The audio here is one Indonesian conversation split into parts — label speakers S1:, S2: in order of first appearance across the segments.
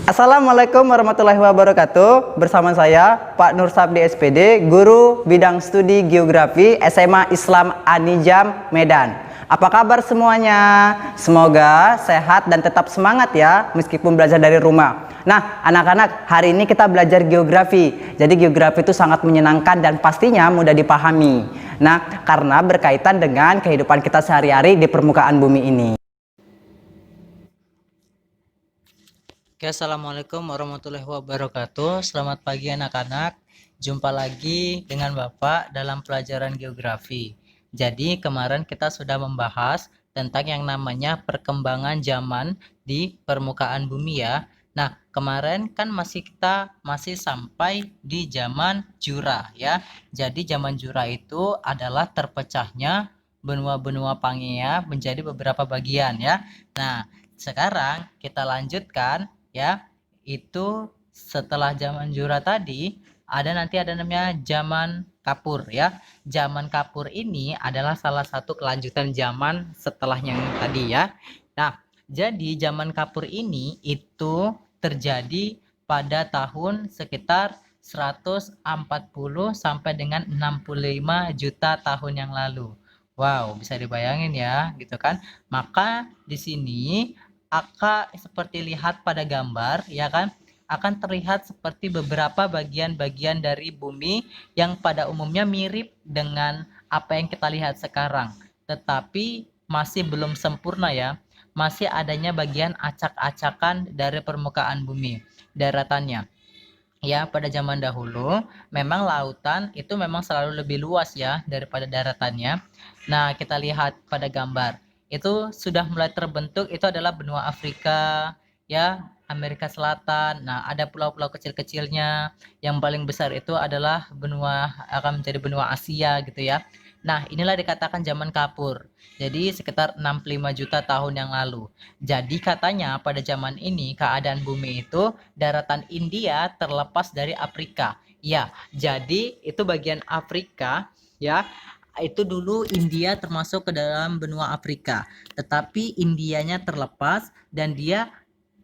S1: Assalamualaikum warahmatullahi wabarakatuh. Bersama saya Pak Nur Sabdi SPD, Guru Bidang Studi Geografi SMA Islam Anijam Medan. Apa kabar semuanya? Semoga sehat dan tetap semangat ya meskipun belajar dari rumah. Nah, anak-anak, hari ini kita belajar geografi. Jadi geografi itu sangat menyenangkan dan pastinya mudah dipahami. Nah, karena berkaitan dengan kehidupan kita sehari-hari di permukaan bumi ini.
S2: Oke, assalamualaikum warahmatullahi wabarakatuh. Selamat pagi anak-anak. Jumpa lagi dengan Bapak dalam pelajaran geografi. Jadi kemarin kita sudah membahas tentang yang namanya perkembangan zaman di permukaan bumi ya. Nah, kemarin kan kita masih sampai di zaman Jura ya. Jadi zaman Jura itu adalah terpecahnya benua-benua Pangea menjadi beberapa bagian ya. Nah, sekarang kita lanjutkan ya, itu setelah zaman Jura tadi ada namanya zaman Kapur ya. Zaman Kapur ini adalah salah satu kelanjutan zaman setelahnya yang tadi ya. Nah, jadi zaman Kapur ini itu terjadi pada tahun sekitar 140 sampai dengan 65 juta tahun yang lalu. Wow, bisa dibayangin ya, gitu kan? Maka di sini seperti lihat pada gambar ya kan, akan terlihat seperti beberapa bagian-bagian dari bumi yang pada umumnya mirip dengan apa yang kita lihat sekarang, tetapi masih belum sempurna ya. Masih adanya bagian acak-acakan dari permukaan bumi, daratannya. Ya, pada zaman dahulu memang lautan itu memang selalu lebih luas ya daripada daratannya. Nah, kita lihat pada gambar. Itu sudah mulai terbentuk, itu adalah benua Afrika, ya, Amerika Selatan. Nah, ada pulau-pulau kecil-kecilnya. Yang paling besar itu adalah akan menjadi benua Asia gitu ya. Nah, inilah dikatakan zaman Kapur. Jadi sekitar 65 juta tahun yang lalu. Jadi katanya pada zaman ini keadaan bumi itu daratan India terlepas dari Afrika. Ya, jadi itu bagian Afrika ya. Itu dulu India termasuk ke dalam benua Afrika. Tetapi Indianya terlepas dan dia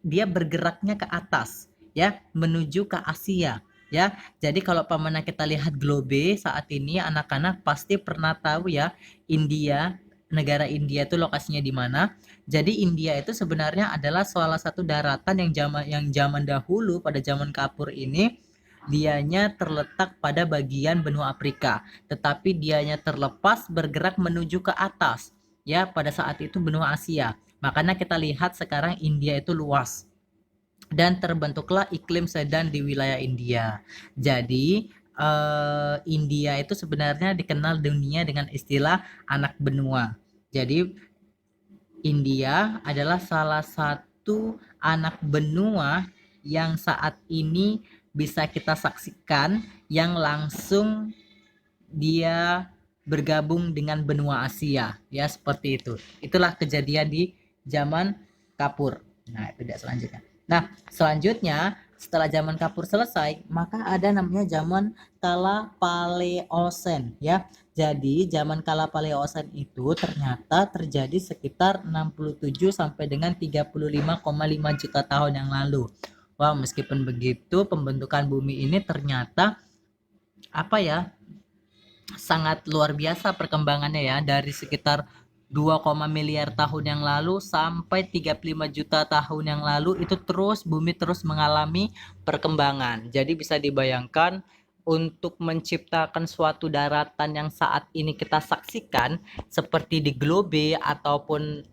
S2: bergeraknya ke atas ya, menuju ke Asia ya. Jadi kalau pamana kita lihat globe saat ini, anak-anak pasti pernah tahu ya India, negara India itu lokasinya di mana. Jadi India itu sebenarnya adalah salah satu daratan yang zaman dahulu pada zaman Kapur ini dianya terletak pada bagian benua Afrika, tetapi dianya terlepas bergerak menuju ke atas ya pada saat itu benua Asia. Makanya kita lihat sekarang India itu luas dan terbentuklah iklim sedan di wilayah India. Jadi India itu sebenarnya dikenal dunia dengan istilah anak benua. Jadi India adalah salah satu anak benua yang saat ini bisa kita saksikan yang langsung dia bergabung dengan benua Asia ya, seperti itu. Itulah kejadian di zaman Kapur. Nah, itu dia selanjutnya. Nah, selanjutnya setelah zaman Kapur selesai, maka ada namanya zaman Kala Paleosen ya. Jadi zaman Kala Paleosen itu ternyata terjadi sekitar 67 sampai dengan 35,5 juta tahun yang lalu. Wah, meskipun begitu pembentukan bumi ini ternyata apa ya, sangat luar biasa perkembangannya ya, dari sekitar 2, miliar tahun yang lalu sampai 35 juta tahun yang lalu itu bumi terus mengalami perkembangan. Jadi bisa dibayangkan untuk menciptakan suatu daratan yang saat ini kita saksikan seperti di globe ataupun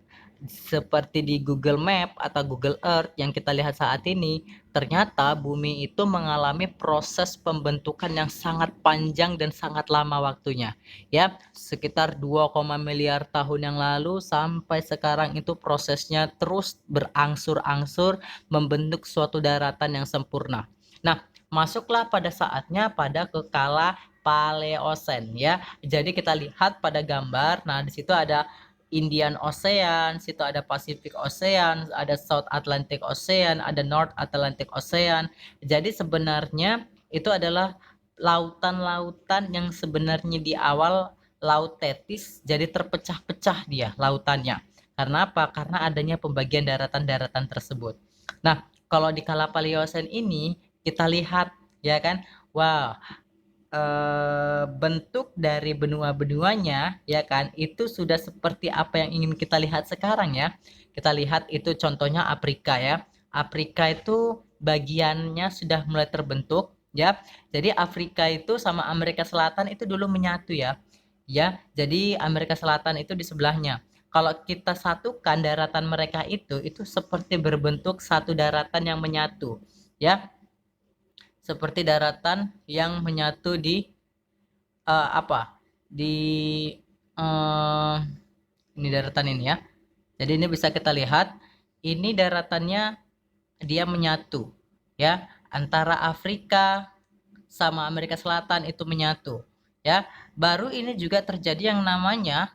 S2: seperti di Google Map atau Google Earth yang kita lihat saat ini, ternyata bumi itu mengalami proses pembentukan yang sangat panjang dan sangat lama waktunya. Ya, sekitar 2, miliar tahun yang lalu sampai sekarang itu prosesnya terus berangsur-angsur membentuk suatu daratan yang sempurna. Nah, masuklah pada saatnya pada kekala Paleosen ya. Jadi kita lihat pada gambar. Nah, di situ ada Indian Ocean, situ ada Pacific Ocean, ada South Atlantic Ocean, ada North Atlantic Ocean. Jadi sebenarnya itu adalah lautan-lautan yang sebenarnya di awal laut Tetis, jadi terpecah-pecah dia lautannya. Karena apa? Karena adanya pembagian daratan-daratan tersebut. Nah, Kalau di kala Paleosen ini kita lihat ya kan, wow, bentuk dari benua-benuanya ya kan itu sudah seperti apa yang ingin kita lihat sekarang ya. Kita lihat itu contohnya Afrika ya. Afrika itu bagiannya sudah mulai terbentuk ya. Jadi Afrika itu sama Amerika Selatan itu dulu menyatu ya. Ya, jadi Amerika Selatan itu di sebelahnya. Kalau kita satukan daratan mereka itu seperti berbentuk satu daratan yang menyatu ya, seperti daratan yang menyatu di apa di eh, ini daratan ini ya. Jadi ini bisa kita lihat ini daratannya dia menyatu ya, antara Afrika sama Amerika Selatan itu menyatu ya. Baru ini juga terjadi yang namanya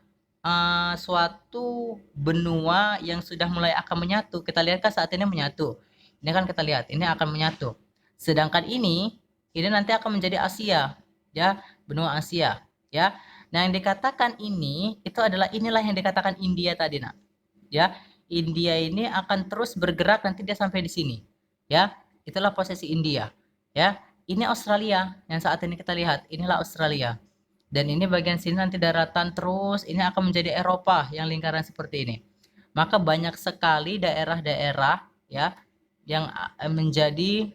S2: suatu benua yang sudah mulai akan menyatu. Kita lihat kan saat ini menyatu. Ini kan kita lihat ini akan menyatu. Sedangkan ini nanti akan menjadi Asia ya, benua Asia ya. Nah, yang dikatakan ini itu adalah inilah yang dikatakan India tadi nak. Ya, India ini akan terus bergerak nanti dia sampai di sini. Ya, itulah posisi India. Ya, ini Australia yang saat ini kita lihat. Inilah Australia. Dan ini bagian sini nanti daratan terus ini akan menjadi Eropa yang lingkaran seperti ini. Maka banyak sekali daerah-daerah ya yang menjadi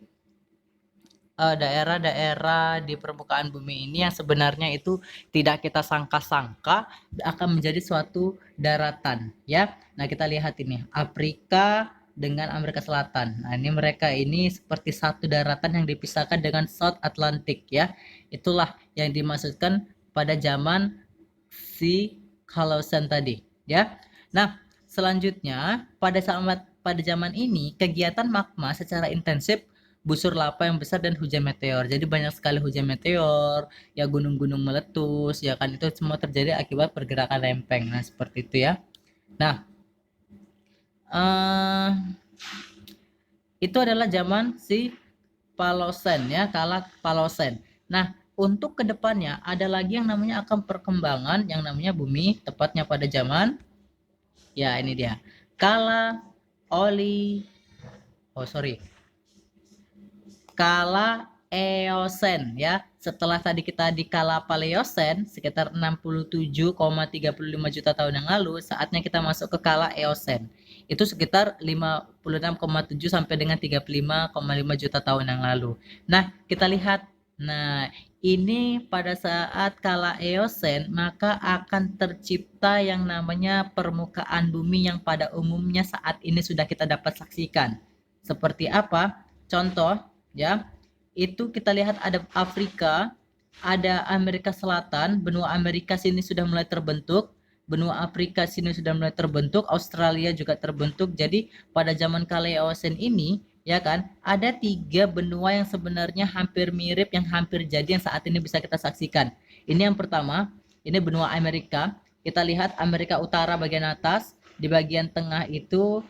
S2: daerah-daerah di permukaan bumi ini yang sebenarnya itu tidak kita sangka-sangka akan menjadi suatu daratan ya. Nah, kita lihat ini Afrika dengan Amerika Selatan. Nah, ini mereka ini seperti satu daratan yang dipisahkan dengan South Atlantic ya. Itulah yang dimaksudkan pada zaman si Holocene tadi ya. Nah, selanjutnya pada zaman ini kegiatan magma secara intensif, busur lava yang besar dan hujan meteor. Jadi banyak sekali hujan meteor, ya gunung-gunung meletus, ya kan itu semua terjadi akibat pergerakan lempeng. Nah, seperti itu ya. Nah, itu adalah zaman si Palosen ya, kala Palosen. Nah, untuk kedepannya ada lagi yang namanya akan perkembangan yang namanya bumi, tepatnya pada zaman ya ini dia kala kala Eosen ya. Setelah tadi kita di kala Paleosen sekitar 67,35 juta tahun yang lalu, saatnya kita masuk ke kala Eosen. Itu sekitar 56,7 sampai dengan 35,5 juta tahun yang lalu. Nah, kita lihat. Nah, ini pada saat kala Eosen maka akan tercipta yang namanya permukaan bumi yang pada umumnya saat ini sudah kita dapat saksikan. Seperti apa? Contoh ya, itu kita lihat ada Afrika, ada Amerika Selatan, benua Amerika sini sudah mulai terbentuk, benua Afrika sini sudah mulai terbentuk, Australia juga terbentuk. Jadi pada zaman kala Eosen ini ya kan ada 3 benua yang sebenarnya hampir mirip, yang hampir jadi yang saat ini bisa kita saksikan. Ini yang pertama, ini benua Amerika. Kita lihat Amerika Utara bagian atas, di bagian tengah itu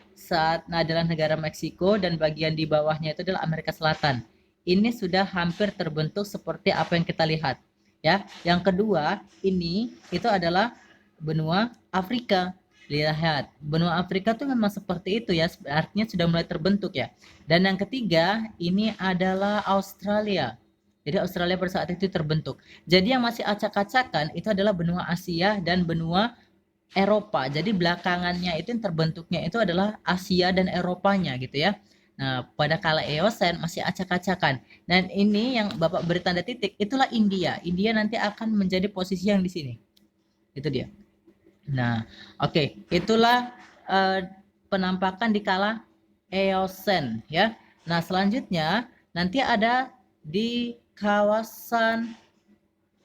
S2: adalah negara Meksiko dan bagian di bawahnya itu adalah Amerika Selatan. Ini sudah hampir terbentuk seperti apa yang kita lihat ya. Yang kedua ini itu adalah benua Afrika. Lihat, benua Afrika tuh memang seperti itu ya, artinya sudah mulai terbentuk ya. Dan yang ketiga ini adalah Australia. Jadi Australia pada saat itu terbentuk. Jadi yang masih acak-acakan itu adalah benua Asia dan benua Eropa. Jadi belakangannya itu yang terbentuknya itu adalah Asia dan Eropanya gitu ya. Nah, pada kala Eosen masih acak-acakan. Dan ini yang Bapak beri tanda titik, itulah India. India nanti akan menjadi posisi yang di sini. Itu dia. Nah, oke, itulah penampakan di kala Eosen ya. Nah, selanjutnya nanti ada di kawasan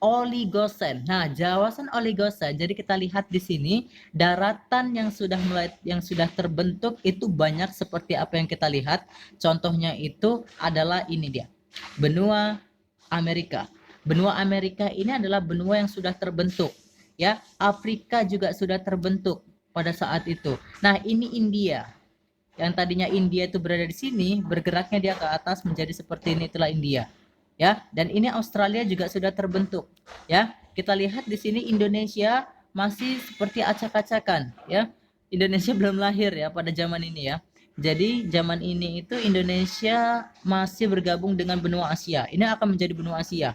S2: Oligosen. Nah, kawasan Oligosen. Jadi kita lihat di sini daratan yang sudah terbentuk itu banyak seperti apa yang kita lihat. Contohnya itu adalah ini dia. Benua Amerika. Benua Amerika ini adalah benua yang sudah terbentuk. Ya, Afrika juga sudah terbentuk pada saat itu. Nah, ini India. Yang tadinya India itu berada di sini, bergeraknya dia ke atas menjadi seperti ini, itulah India. Ya, dan ini Australia juga sudah terbentuk ya. Kita lihat di sini Indonesia masih seperti acak-acakan ya. Indonesia belum lahir ya pada zaman ini ya. Jadi zaman ini itu Indonesia masih bergabung dengan benua Asia. Ini akan menjadi benua Asia.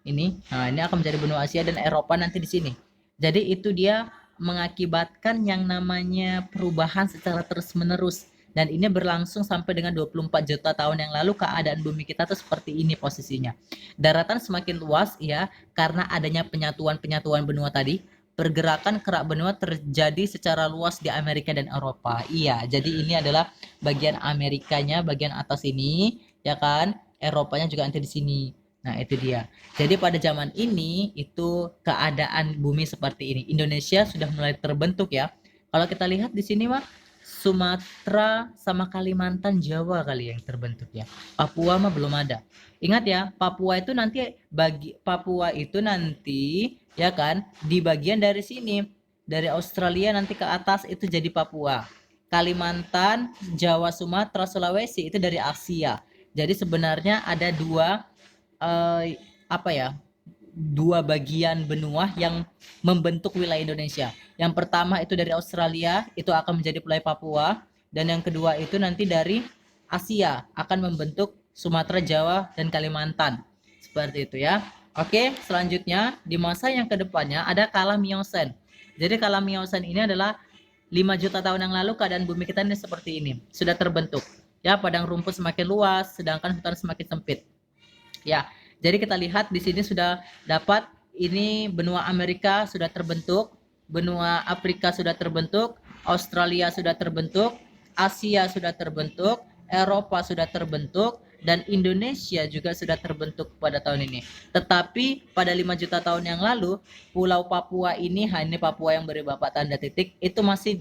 S2: Ini akan menjadi benua Asia dan Eropa nanti di sini. Jadi itu dia mengakibatkan yang namanya perubahan secara terus-menerus, dan ini berlangsung sampai dengan 24 juta tahun yang lalu. Keadaan bumi kita tuh seperti ini posisinya. Daratan semakin luas ya karena adanya penyatuan-penyatuan benua tadi. Pergerakan kerak benua terjadi secara luas di Amerika dan Eropa. Iya, jadi ini adalah bagian Amerikanya, bagian atas ini, ya kan? Eropanya juga nanti di sini. Nah, itu dia. Jadi pada zaman ini itu keadaan bumi seperti ini. Indonesia sudah mulai terbentuk ya. Kalau kita lihat di sini mah Sumatera sama Kalimantan, Jawa kali yang terbentuk ya. Papua mah belum ada. Ingat ya, Papua itu nanti ya kan di bagian dari sini, dari Australia nanti ke atas itu jadi Papua. Kalimantan, Jawa, Sumatera, Sulawesi itu dari Asia. Jadi sebenarnya ada dua bagian benua yang membentuk wilayah Indonesia. Yang pertama itu dari Australia, itu akan menjadi wilayah Papua, dan yang kedua itu nanti dari Asia akan membentuk Sumatera, Jawa, dan Kalimantan. Seperti itu ya. Oke, selanjutnya di masa yang kedepannya ada kala Miosen. Jadi kala Miosen ini adalah 5 juta tahun yang lalu keadaan bumi kita ini seperti ini. Sudah terbentuk. Ya, padang rumput semakin luas, sedangkan hutan semakin sempit. Ya, jadi kita lihat di sini sudah dapat ini benua Amerika sudah terbentuk, benua Afrika sudah terbentuk, Australia sudah terbentuk, Asia sudah terbentuk, Eropa sudah terbentuk, dan Indonesia juga sudah terbentuk pada tahun ini. Tetapi pada 5 juta tahun yang lalu, Pulau Papua ini, hanya Papua yang beri bapak tanda titik, itu masih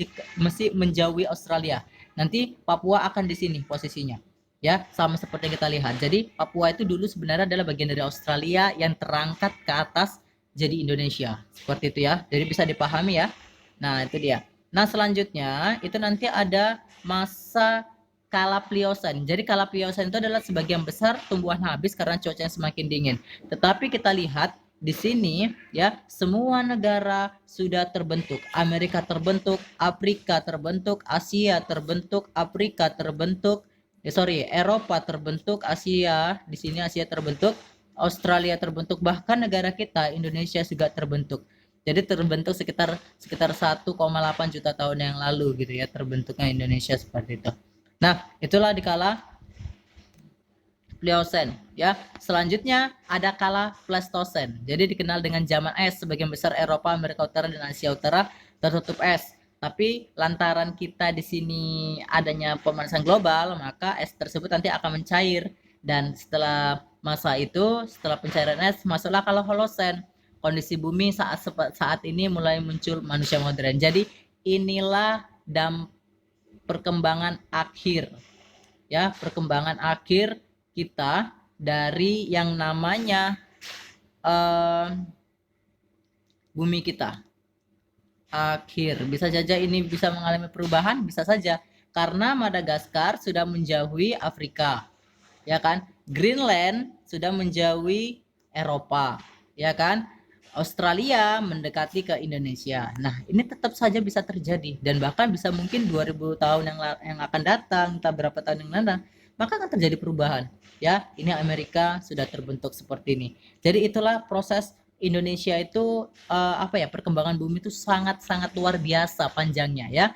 S2: menjauhi Australia. Nanti Papua akan di sini posisinya. Ya, sama seperti yang kita lihat. Jadi Papua itu dulu sebenarnya adalah bagian dari Australia yang terangkat ke atas jadi Indonesia. Seperti itu ya. Jadi bisa dipahami ya. Nah, itu dia. Nah, selanjutnya itu nanti ada masa kala Pliocene. Jadi kala Pliocene itu adalah sebagian besar tumbuhan habis karena cuaca yang semakin dingin. Tetapi kita lihat di sini ya, semua negara sudah terbentuk. Amerika terbentuk, Afrika terbentuk, Asia terbentuk, Afrika terbentuk. Eropa terbentuk, Asia, di sini Asia terbentuk, Australia terbentuk, bahkan negara kita Indonesia juga terbentuk. Jadi terbentuk sekitar 1,8 juta tahun yang lalu gitu ya, terbentuknya Indonesia seperti itu. Nah, itulah di kala Pliocene ya. Selanjutnya ada kala Pleistocene. Jadi dikenal dengan zaman es, sebagian besar Eropa, Amerika Utara, dan Asia Utara tertutup es. Tapi lantaran kita di sini adanya pemanasan global, maka es tersebut nanti akan mencair, dan setelah masa itu, setelah pencairan es, masuklah kala Holocene. Kondisi bumi saat ini mulai muncul manusia modern. Jadi inilah perkembangan akhir ya, perkembangan akhir kita dari yang namanya bumi kita. Akhir, bisa saja ini bisa mengalami perubahan, bisa saja karena Madagaskar sudah menjauhi Afrika, ya kan? Greenland sudah menjauhi Eropa, ya kan? Australia mendekati ke Indonesia. Nah, ini tetap saja bisa terjadi, dan bahkan bisa mungkin 2000 tahun yang akan datang, entah berapa tahun yang datang, maka akan terjadi perubahan. Ya, ini Amerika sudah terbentuk seperti ini. Jadi itulah proses Indonesia itu perkembangan bumi itu sangat-sangat luar biasa panjangnya ya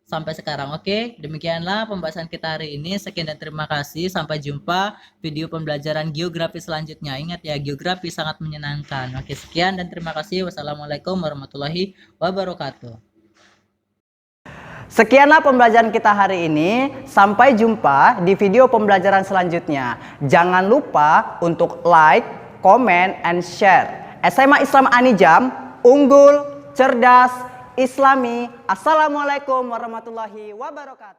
S2: sampai sekarang. Oke, demikianlah pembahasan kita hari ini. Sekian dan terima kasih. Sampai jumpa video pembelajaran geografi selanjutnya. Ingat ya, geografi sangat menyenangkan. Oke, sekian dan terima kasih. Wassalamualaikum warahmatullahi wabarakatuh.
S1: Sekianlah pembelajaran kita hari ini. Sampai jumpa di video pembelajaran selanjutnya. Jangan lupa untuk like, comment, and share. SMA Islam Anijam, unggul, cerdas, Islami. Assalamualaikum warahmatullahi wabarakatuh.